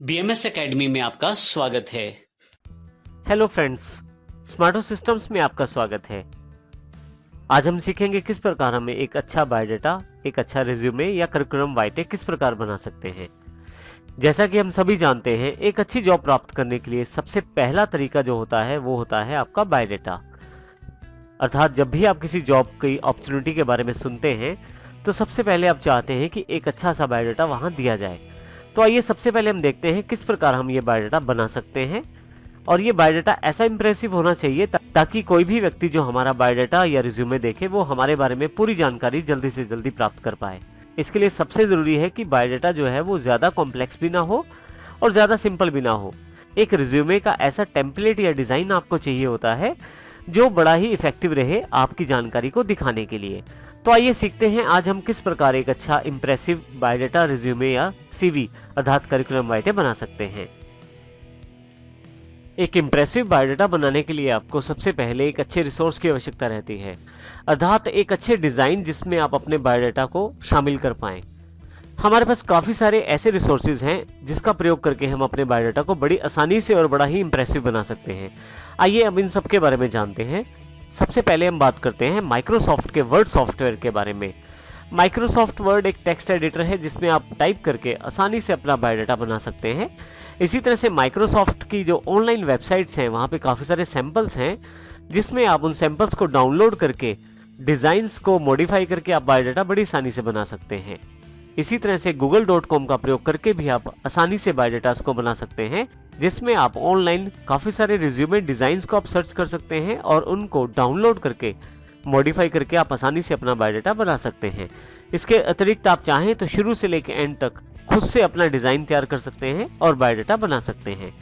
BMS academy में आपका स्वागत है। हेलो फ्रेंड्स, स्मार्टो सिस्टम्स में आपका स्वागत है। आज हम सीखेंगे किस प्रकार हमें एक अच्छा बायोडाटा, एक अच्छा रिज्यूमे या करिकुलम वाइटे किस प्रकार बना सकते हैं। जैसा कि हम सभी जानते हैं, एक अच्छी जॉब प्राप्त करने के लिए सबसे पहला तरीका जो होता है वो होता है आपका बायोडाटा। अर्थात जब भी आप किसी जॉब की अपॉर्चुनिटी के बारे में सुनते हैं तो सबसे पहले आप चाहते हैं कि एक अच्छा सा बायोडाटा वहां दिया जाए। तो आइए सबसे पहले हम देखते हैं किस प्रकार हम ये बायोडाटा बना सकते हैं। और ये बायोडाटा ऐसा इंप्रेसिव होना चाहिए ताकि कोई भी व्यक्ति जो हमारा बायोडाटा या रिज्यूमे देखे वो हमारे बारे में पूरी जानकारी जल्दी से जल्दी प्राप्त कर पाए। इसके लिए सबसे जरूरी है कि बायोडाटा जो है वो ज्यादा कॉम्प्लेक्स भी ना हो और ज्यादा सिंपल भी ना हो। एक रिज्यूमे का ऐसा टेम्पलेट या डिजाइन आपको चाहिए होता है जो बड़ा ही इफेक्टिव रहे आपकी जानकारी को दिखाने के लिए। तो आइए सीखते हैं आज हम किस प्रकार एक अच्छा इंप्रेसिव बायोडाटा, रिज्यूमे या सीवी अर्थात करिकुलम वाइटे बना सकते हैं। एक इंप्रेसिव बायोडाटा बनाने के लिए आपको सबसे पहले एक अच्छे रिसोर्स की आवश्यकता रहती है, अर्थात एक अच्छे डिजाइन जिसमें आप अपने बायोडाटा को शामिल कर पाएं। हमारे पास काफी सारे ऐसे रिसोर्सेज हैं जिसका प्रयोग करके हम अपने बायोडाटा को बड़ी आसानी से और बड़ा ही इंप्रेसिव बना सकते हैं। आइए अब इन सब के बारे में जानते हैं। सबसे पहले हम बात करते हैं माइक्रोसॉफ्ट के वर्ड सॉफ्टवेयर के बारे में। माइक्रोसॉफ्ट वर्ड एक टेक्स्ट एडिटर है जिसमें आप टाइप करके आसानी से अपना बायोडाटा बना सकते हैं। इसी तरह से माइक्रोसॉफ्ट की जो ऑनलाइन वेबसाइट्स हैं वहाँ पे काफ़ी सारे सैंपल्स हैं जिसमें आप उन सैंपल्स को डाउनलोड करके डिज़ाइंस को मॉडिफाई करके आप बायोडाटा बड़ी आसानी से बना सकते हैं। इसी तरह से google.com का प्रयोग करके भी आप आसानी से बायोडाटास को बना सकते हैं, जिसमें आप ऑनलाइन काफ़ी सारे रिज्यूमे डिज़ाइंस को आप सर्च कर सकते हैं और उनको डाउनलोड करके मॉडिफाई करके आप आसानी से अपना बायोडाटा बना सकते हैं। इसके अतिरिक्त आप चाहें तो शुरू से लेकर एंड तक खुद से अपना डिज़ाइन तैयार कर सकते हैं और बायोडाटा बना सकते हैं।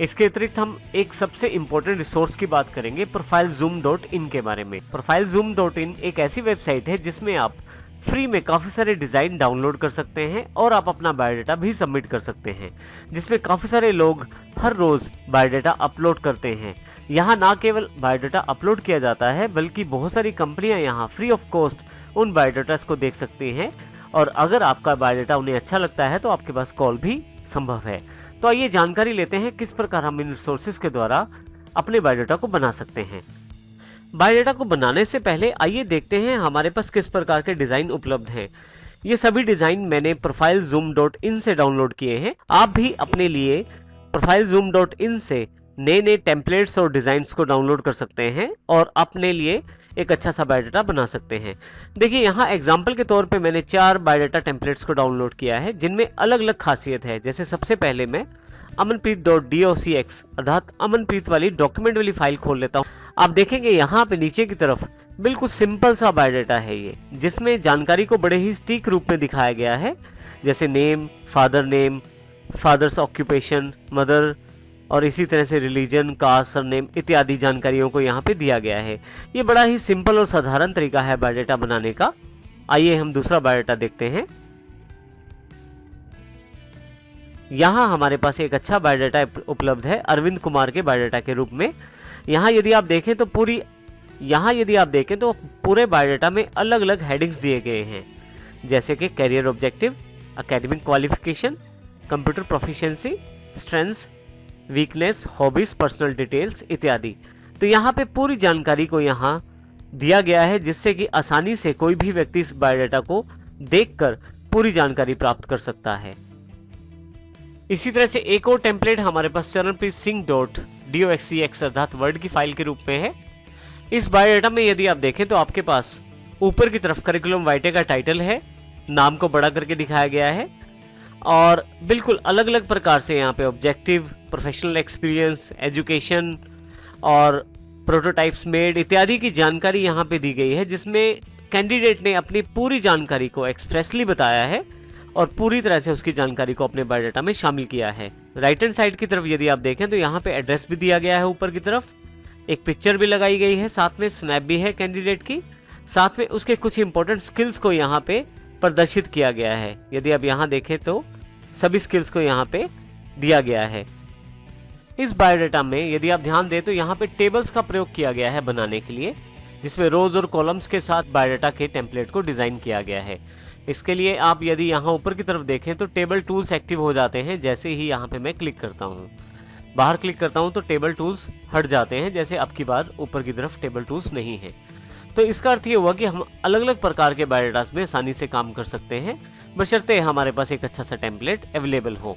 इसके अतिरिक्त हम एक सबसे इंपॉर्टेंट रिसोर्स की बात करेंगे profilezoom.in के बारे में। profilezoom.in एक ऐसी वेबसाइट है जिसमें आप फ्री में काफ़ी सारे डिज़ाइन डाउनलोड कर सकते हैं और आप अपना बायोडाटा भी सबमिट कर सकते हैं, जिसमें काफ़ी सारे लोग हर रोज़ बायोडाटा अपलोड करते हैं। यहाँ ना केवल बायोडाटा अपलोड किया जाता है बल्कि बहुत सारी कंपनियाँ यहाँ फ्री ऑफ कॉस्ट उन बायोडाटास को देख सकती हैं और अगर आपका बायोडाटा उन्हें अच्छा लगता है तो आपके पास कॉल भी संभव है। तो आइए जानकारी लेते हैं किस प्रकार हम इन रिसोर्सेज के द्वारा अपने बायोडाटा को बना सकते हैं। बायोडाटा को बनाने से पहले आइए देखते हैं हमारे पास किस प्रकार के डिज़ाइन उपलब्ध हैं। ये सभी डिज़ाइन मैंने profilezoom.in से डाउनलोड किए हैं। आप भी अपने लिए profilezoom.in से नए नए टेम्पलेट्स और डिज़ाइंस को डाउनलोड कर सकते हैं और अपने लिए एक अच्छा सा बायोडाटा बना सकते हैं। देखिए यहाँ एग्जाम्पल के तौर पे मैंने 4 बायोडाटा टेम्पलेट्स को डाउनलोड किया है जिनमें अलग अलग खासियत है। जैसे सबसे पहले मैं amanpreet.docx अर्थात अमनप्रीत वाली डॉक्यूमेंट वाली फाइल खोल लेता हूँ। आप देखेंगे यहाँ पे नीचे की तरफ बिल्कुल सिंपल सा बायोडाटा है ये, जिसमें जानकारी को बड़े ही सटीक रूप में दिखाया गया है, जैसे नेम, फादर्स ऑक्यूपेशन, मदर और इसी तरह से रिलीजन, कास्ट, सरनेम इत्यादि जानकारियों को यहाँ पे दिया गया है। ये बड़ा ही सिंपल और साधारण तरीका है बायोडाटा बनाने का। आइए हम दूसरा बायोडाटा देखते हैं। यहाँ हमारे पास एक अच्छा बायोडाटा उपलब्ध है अरविंद कुमार के बायोडाटा के रूप में। यहाँ यदि आप देखें तो पूरे बायोडाटा में अलग अलग हेडिंग्स दिए गए हैं, जैसे कि career objective, academic qualification, computer proficiency, strengths, weakness, hobbies, personal details इत्यादि। तो यहाँ पे पूरी जानकारी को यहाँ दिया गया है जिससे कि आसानी से कोई भी व्यक्ति इस बायोडाटा को देखकर पूरी जानकारी प्राप्त कर सकता है। इसी तरह से एक और टेम्पलेट हमारे पास charanpreetsingh.docx अर्थात वर्ड की फाइल के रूप में है। इस बायोडाटा में यदि आप देखें तो आपके पास ऊपर की तरफ करिकुलम वाइटे का टाइटल है, नाम को बड़ा करके दिखाया गया है और बिल्कुल अलग अलग प्रकार से यहाँ पे ऑब्जेक्टिव, प्रोफेशनल एक्सपीरियंस, एजुकेशन और प्रोटोटाइप्स मेड इत्यादि की जानकारी यहाँ पे दी गई है, जिसमें कैंडिडेट ने अपनी पूरी जानकारी को एक्सप्रेसली बताया है और पूरी तरह से उसकी जानकारी को अपने बायोडाटा में शामिल किया है। राइट हैंड साइड की तरफ यदि आप देखें तो यहाँ पे एड्रेस भी दिया गया है, ऊपर की तरफ एक पिक्चर भी लगाई गई है, साथ में स्नैप भी है कैंडिडेट की, साथ में उसके कुछ इंपॉर्टेंट स्किल्स को यहाँ पे प्रदर्शित किया गया है। यदि आप यहाँ देखें तो सभी स्किल्स को यहाँ पे दिया गया है। इस बायोडाटा में यदि आप ध्यान दें तो यहाँ पे टेबल्स का प्रयोग किया गया है बनाने के लिए, जिसमें रोज और कॉलम्स के साथ बायोडाटा के टेम्पलेट को डिजाइन किया गया है। इसके लिए आप यदि यहाँ ऊपर की तरफ देखें तो टेबल टूल्स एक्टिव हो जाते हैं जैसे ही यहाँ पे मैं क्लिक करता हूँ। बाहर क्लिक करता हूँ तो टेबल टूल्स हट जाते हैं, जैसे अब की बार ऊपर की तरफ टेबल टूल्स नहीं है। तो इसका अर्थ ये हुआ कि हम अलग अलग प्रकार के बायोडाटास में आसानी से काम कर सकते हैं, बशर्ते हमारे पास एक अच्छा सा टेम्पलेट अवेलेबल हो।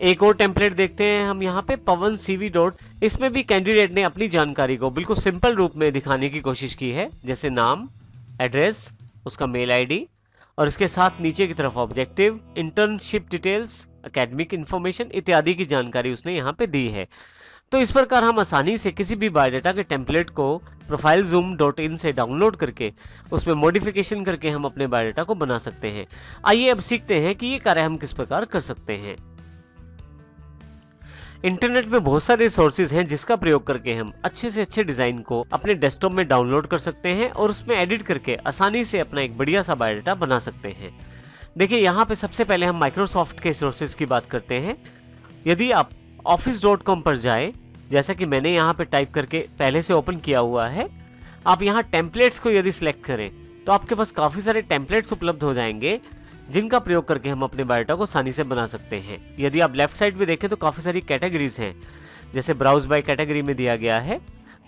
एक और टेम्पलेट देखते हैं हम यहाँ पे, पवन सीवी डॉट। इसमें भी कैंडिडेट ने अपनी जानकारी को बिल्कुल सिंपल रूप में दिखाने की कोशिश की है, जैसे नाम, एड्रेस, उसका मेल आईडी और इसके साथ नीचे की तरफ objective, internship details, academic information इत्यादि की जानकारी उसने यहाँ पे दी है। तो इस प्रकार हम आसानी से किसी भी बायोडाटा के टेम्पलेट को profilezoom.in से डाउनलोड करके उसमें मॉडिफिकेशन करके हम अपने बायोडाटा को बना सकते हैं। आइए अब सीखते हैं कि ये कार्य हम किस प्रकार कर सकते हैं। इंटरनेट में बहुत सारे रिसोर्सेज हैं जिसका प्रयोग करके हम अच्छे से अच्छे डिजाइन को अपने डेस्कटॉप में डाउनलोड कर सकते हैं और उसमें एडिट करके आसानी से अपना एक बढ़िया सा बायोडाटा बना सकते हैं। देखिए यहाँ पे सबसे पहले हम माइक्रोसॉफ्ट के रिसोर्सेज की बात करते हैं। यदि आप office.com पर जाए, जैसा कि मैंने यहाँ पे टाइप करके पहले से ओपन किया हुआ है, आप यहाँ टेम्पलेट्स को यदि सिलेक्ट करें तो आपके पास काफ़ी सारे टेम्पलेट्स उपलब्ध हो जाएंगे जिनका प्रयोग करके हम अपने बायोडाटा को आसानी से बना सकते हैं। यदि आप लेफ्ट साइड पे देखें तो काफ़ी सारी कैटेगरीज हैं, जैसे ब्राउज बाय कैटेगरी में दिया गया है,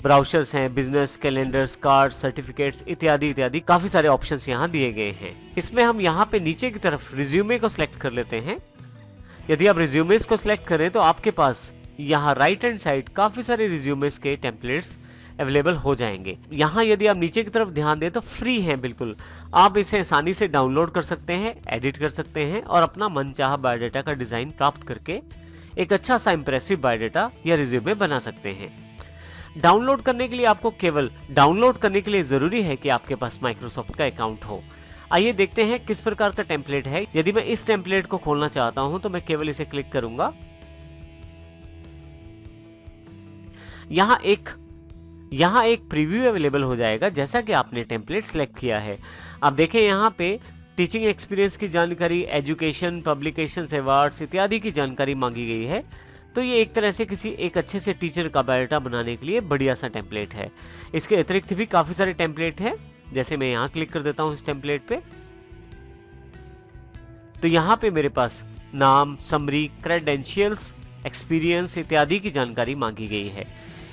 ब्राउजर्स हैं, बिजनेस, कैलेंडर्स, कार्ड, सर्टिफिकेट्स इत्यादि इत्यादि काफ़ी सारे ऑप्शंस यहाँ दिए गए हैं। इसमें हम यहाँ पे नीचे की तरफ रिज्यूमे को सिलेक्ट कर लेते हैं। यदि आप रिज्यूमेस को सिलेक्ट करें तो आपके पास यहाँ राइट हैंड साइड काफ़ी सारे रिज्यूमेस के टेम्पलेट्स अवेलेबल हो जाएंगे। यहाँ यदि आप नीचे की तरफ ध्यान दें तो फ्री है बिल्कुल, आप इसे आसानी से डाउनलोड कर सकते हैं, एडिट कर सकते हैं और अपना मनचाहा बायोडाटा का डिज़ाइन प्राप्त करके एक अच्छा सा इंप्रेसिव बायोडाटा या रिज्यूमे बना सकते हैं। डाउनलोड करने के लिए आपको केवल डाउनलोड करने के लिए ज़रूरी है कि आपके पास माइक्रोसॉफ्ट का अकाउंट हो। आइए देखते हैं किस प्रकार का टेम्पलेट है। यदि मैं इस टेम्पलेट को खोलना चाहता हूं तो मैं केवल इसे क्लिक करूंगा। यहाँ एक प्रीव्यू अवेलेबल हो जाएगा जैसा कि आपने टेम्पलेट सेलेक्ट किया है। आप देखें यहाँ पे टीचिंग एक्सपीरियंस की जानकारी, एजुकेशन, पब्लिकेशंस, अवार्ड्स इत्यादि की जानकारी मांगी गई है। तो ये एक तरह से किसी एक अच्छे से टीचर का बायोडाटा बनाने के लिए बढ़िया सा टेम्पलेट है। इसके अतिरिक्त भी काफ़ी सारे टेम्पलेट हैं, जैसे मैं यहाँ क्लिक कर देता हूँ इस टेम्पलेट पे, तो यहाँ पे मेरे पास नाम, समरी, क्रेडेंशियल्स, एक्सपीरियंस इत्यादि की जानकारी मांगी गई है।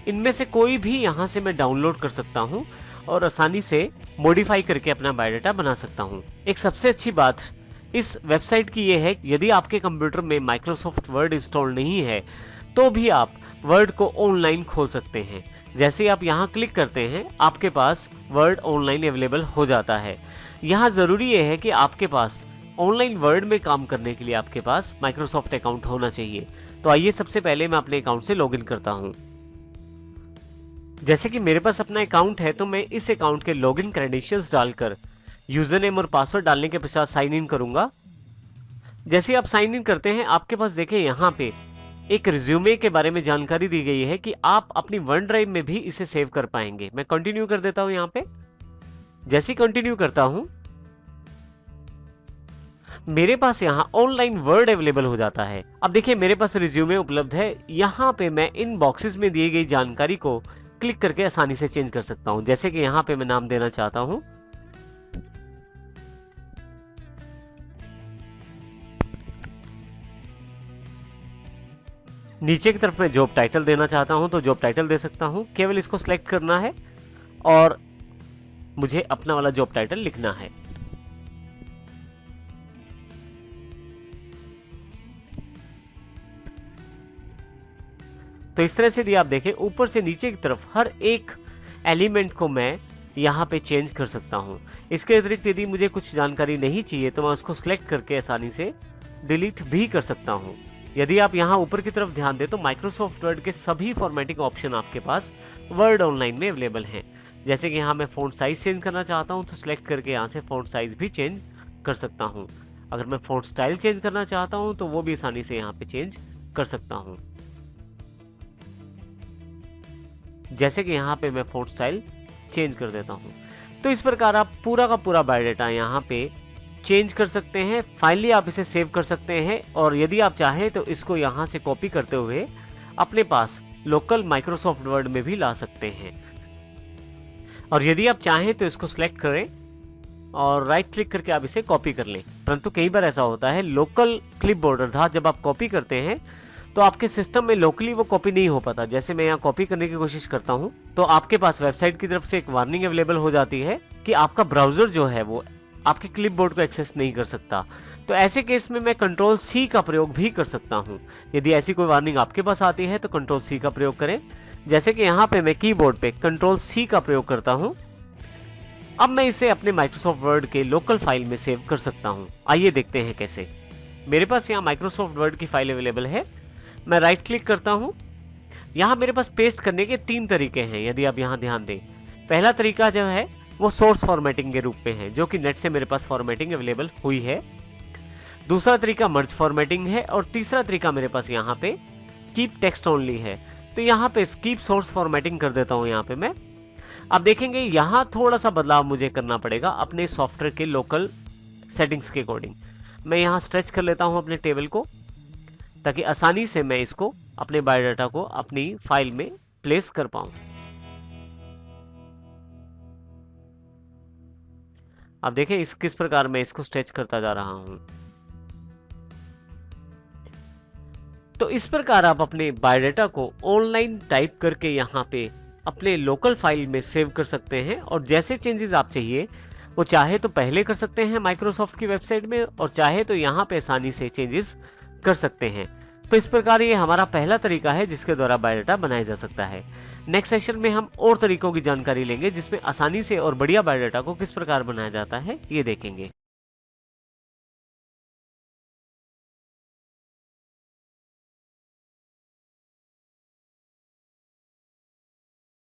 इनमें से कोई भी यहाँ से मैं डाउनलोड कर सकता हूँ और आसानी से मॉडिफाई करके अपना बायोडाटा बना सकता हूँ। एक सबसे अच्छी बात इस वेबसाइट की ये है, यदि आपके कंप्यूटर में माइक्रोसॉफ्ट वर्ड इंस्टॉल नहीं है तो भी आप वर्ड को ऑनलाइन खोल सकते हैं। जैसे आप यहाँ क्लिक करते हैं आपके पास वर्ड ऑनलाइन अवेलेबल हो जाता है। यहाँ ज़रूरी ये है कि आपके पास ऑनलाइन वर्ड में काम करने के लिए आपके पास माइक्रोसॉफ्ट अकाउंट होना चाहिए। तो आइए सबसे पहले मैं अपने अकाउंट से लॉगिन करता हूँ। जैसे कि मेरे पास अपना अकाउंट है तो मैं इस अकाउंट के लॉगिन क्रेडेंशियल्स डालकर यूजर नेम और पासवर्ड डालने के पश्चात साइन इन करूंगा। जैसे आप साइन इन करते हैं आपके पास देखें यहाँ पे एक रिज्यूमे के बारे में जानकारी दी गई है कि आप अपनी वन ड्राइव में भी इसे सेव कर पाएंगे। मैं कंटिन्यू कर देता हूं। यहाँ पे जैसे कंटिन्यू करता हूं मेरे पास यहाँ ऑनलाइन वर्ड अवेलेबल हो जाता है। अब देखिए मेरे पास रिज्यूमे उपलब्ध है। यहाँ पे मैं इन बॉक्सेस में दी गई जानकारी को क्लिक करके आसानी से चेंज कर सकता हूं। जैसे कि यहाँ पे मैं नाम देना चाहता हूं, नीचे की तरफ मैं जॉब टाइटल देना चाहता हूं तो जॉब टाइटल दे सकता हूं। केवल इसको सिलेक्ट करना है और मुझे अपना वाला जॉब टाइटल लिखना है। तो इस तरह से यदि आप देखें ऊपर से नीचे की तरफ हर एक एलिमेंट को मैं यहाँ पे चेंज कर सकता हूँ। इसके अतिरिक्त यदि मुझे कुछ जानकारी नहीं चाहिए तो मैं उसको सिलेक्ट करके आसानी से डिलीट भी कर सकता हूँ। यदि आप यहाँ ऊपर की तरफ ध्यान दें तो माइक्रोसॉफ्ट वर्ड के सभी फॉर्मेटिंग ऑप्शन आपके पास वर्ड ऑनलाइन में अवेलेबल हैं। जैसे कि यहाँ मैं फ़ॉन्ट साइज चेंज करना चाहता हूँ तो सिलेक्ट करके यहाँ से फ़ॉन्ट साइज भी चेंज कर सकता हूँ। अगर मैं फ़ॉन्ट स्टाइल चेंज करना चाहता हूँ तो वो भी आसानी से यहाँ पे चेंज कर सकता हूँ। जैसे कि यहाँ पे मैं फ़ॉन्ट स्टाइल चेंज कर देता हूँ। तो इस प्रकार आप पूरा का पूरा बायोडाटा यहाँ पे चेंज कर सकते हैं। फाइनली आप इसे सेव कर सकते हैं और यदि आप चाहें तो इसको यहाँ से कॉपी करते हुए अपने पास लोकल माइक्रोसॉफ्ट वर्ड में भी ला सकते हैं। और यदि आप चाहें तो इसको सिलेक्ट करें और राइट क्लिक करके आप इसे कॉपी कर लें। परंतु कई बार ऐसा होता है लोकल क्लिपबोर्ड अर्थात जब आप कॉपी करते हैं तो आपके सिस्टम में लोकली वो कॉपी नहीं हो पाता। जैसे मैं यहाँ कॉपी करने की कोशिश करता हूँ तो आपके पास वेबसाइट की तरफ से एक वार्निंग अवेलेबल हो जाती है कि आपका ब्राउजर जो है वो आपके क्लिपबोर्ड को एक्सेस नहीं कर सकता। तो ऐसे केस में मैं कंट्रोल सी का प्रयोग भी कर सकता हूँ। यदि ऐसी कोई वार्निंग आपके पास आती है तो कंट्रोल सी का प्रयोग करें। जैसे कि यहाँ पे मैं कीबोर्ड पे कंट्रोल सी का प्रयोग करता हूँ। अब मैं इसे अपने माइक्रोसॉफ्ट वर्ड के लोकल फाइल में सेव कर सकता हूँ। आइए देखते हैं कैसे। मेरे पास यहाँ माइक्रोसॉफ्ट वर्ड की फाइल अवेलेबल है। मैं राइट क्लिक करता हूँ। यहाँ मेरे पास पेस्ट करने के 3 तरीके हैं, यदि आप यहाँ ध्यान दें। पहला तरीका जो है वो सोर्स फॉर्मेटिंग के रूप में है, जो कि नेट से मेरे पास फॉर्मेटिंग अवेलेबल हुई है। दूसरा तरीका मर्ज फॉर्मेटिंग है और तीसरा तरीका मेरे पास यहाँ पे कीप टेक्स्ट ओनली है। तो यहाँ पे कीप सोर्स फॉर्मेटिंग कर देता हूँ यहाँ पे मैं। अब देखेंगे यहाँ थोड़ा सा बदलाव मुझे करना पड़ेगा अपने सॉफ्टवेयर के लोकल सेटिंग्स के अकॉर्डिंग। मैं यहाँ स्ट्रेच कर लेता हूँ अपने टेबल को, ताकि आसानी से मैं इसको अपने बायोडाटा को अपनी फाइल में प्लेस कर पाऊं। अब देखें इस किस प्रकार मैं इसको स्ट्रेच करता जा रहा हूं। तो इस प्रकार आप अपने बायोडाटा को ऑनलाइन टाइप करके यहाँ पे अपने लोकल फाइल में सेव कर सकते हैं और जैसे चेंजेस आप चाहिए वो चाहे तो पहले कर सकते हैं माइक्रोसॉफ्ट की वेबसाइट में और चाहे तो यहाँ पे आसानी से चेंजेस कर सकते हैं। तो इस प्रकार ये हमारा पहला तरीका है जिसके द्वारा बायोडाटा बनाया जा सकता है। नेक्स्ट सेशन में हम और तरीकों की जानकारी लेंगे जिसमें आसानी से और बढ़िया बायोडाटा को किस प्रकार बनाया जाता है ये देखेंगे।